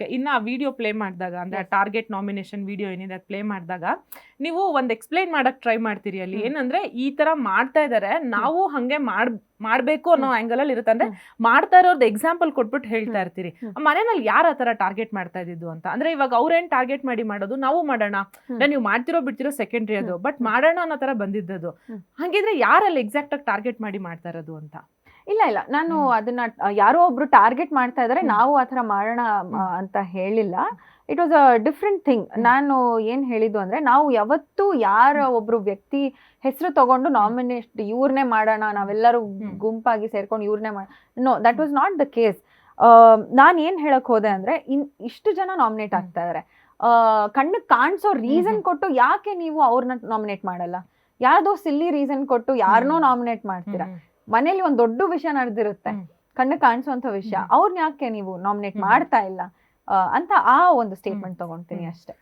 ಇನ್ನು ಆ video play ಮಾಡಿದಾಗ ಅಂದ್ರೆ ಟಾರ್ಗೆಟ್ ನಾಮಿನೇಷನ್ ವಿಡಿಯೋ ಏನಿದೆ ಪ್ಲೇ ಮಾಡಿದಾಗ ನೀವು ಒಂದು ಎಕ್ಸ್ಪ್ಲೈನ್ ಮಾಡಕ್ ಟ್ರೈ ಮಾಡ್ತೀರಿ ಅಲ್ಲಿ ಏನಂದ್ರೆ ಈ ತರ ಮಾಡ್ತಾ ಇದಾರೆ ನಾವು ಹಂಗೆ ಮಾಡ್ಬೇಕು ಅನ್ನೋ ಆಂಗಲ್ ಅಲ್ಲಿ ಇರುತ್ತೆ ಅಂದ್ರೆ ಮಾಡ್ತಾ ಇರೋರ್ದು ಎಕ್ಸಾಂಪಲ್ ಕೊಟ್ಬಿಟ್ಟು ಹೇಳ್ತಾ ಇರ್ತೀರಿ ಮನೆಯಲ್ಲಿ ಯಾರ ತರ ಟಾರ್ಗೆಟ್ ಮಾಡ್ತಾ ಇದ್ದಿದ್ದು ಅಂತ ಅಂದ್ರೆ ಇವಾಗ ಅವ್ರೇನ್ ಟಾರ್ಗೆಟ್ ಮಾಡಿ ಮಾಡೋದು ನಾವು ಮಾಡೋಣ ನೀವು ಮಾಡ್ತಿರೋ ಬಿಡ್ತಿರೋ ಸೆಕೆಂಡ್ರಿ ಅದು ಬಟ್ ಮಾಡೋಣ ಅನ್ನೋ ತರ ಬಂದಿದ್ದದು ಹಂಗಿದ್ರೆ ಯಾರಲ್ಲಿ ಎಕ್ಸಾಕ್ಟ್ ಆಗಿ ಟಾರ್ಗೆಟ್ ಮಾಡಿ ಮಾಡ್ತಾ ಇರೋದು ಅಂತ ಇಲ್ಲ ನಾನು ಅದನ್ನ ಯಾರೋ ಒಬ್ರು ಟಾರ್ಗೆಟ್ ಮಾಡ್ತಾ ಇದಾರೆ ನಾವು ಆತರ ಮಾಡೋಣ ಅಂತ ಹೇಳಿಲ್ಲ. It was a different thing. ನಾನು ಏನ್ ಹೇಳಿದ್ದು ಅಂದ್ರೆ ನಾವು ಯಾವತ್ತೂ ಯಾರ ಒಬ್ರು ವ್ಯಕ್ತಿ ಹೆಸರು ತಗೊಂಡು ನಾಮಿನೇಟ್ ಇವ್ರನ್ನೇ ಮಾಡೋಣ ನಾವೆಲ್ಲರೂ ಗುಂಪಾಗಿ ಸೇರ್ಕೊಂಡು ಇವ್ರನ್ನೇ no that was not the case. ನಾನು ಏನ್ ಹೇಳಕ್ ಹೋದೆ ಅಂದ್ರೆ ಇಷ್ಟು ಜನ ನಾಮಿನೇಟ್ ಆಗ್ತಾ ಇದಾರೆ, ಕಣ್ಣಿಗೆ ಕಾಣಿಸೋ ರೀಸನ್ ಕೊಟ್ಟು ಯಾಕೆ ನೀವು ಅವ್ರನ್ನ ನಾಮಿನೇಟ್ ಮಾಡಲ್ಲ? ಯಾರ್ದೋ ಸಿಲ್ಲಿ ರೀಸನ್ ಕೊಟ್ಟು ಯಾರನ್ನೋ ನಾಮಿನೇಟ್ ಮಾಡ್ತೀರಾ? ಮನೇಲಿ ಒಂದ್ ದೊಡ್ಡ ವಿಷಯ ನಡೆದಿರುತ್ತೆ, ಕಣ್ಣು ಕಾಣಿಸುವಂತ ವಿಷಯ, ಅವ್ರನ್ನ ಯಾಕೆ ನೀವು ನಾಮಿನೇಟ್ ಮಾಡ್ತಾ ಇಲ್ಲ ಅಂತ ಆ ಒಂದು ಸ್ಟೇಟ್ಮೆಂಟ್ ತಗೊಂತೀನಿ ಅಷ್ಟೇ.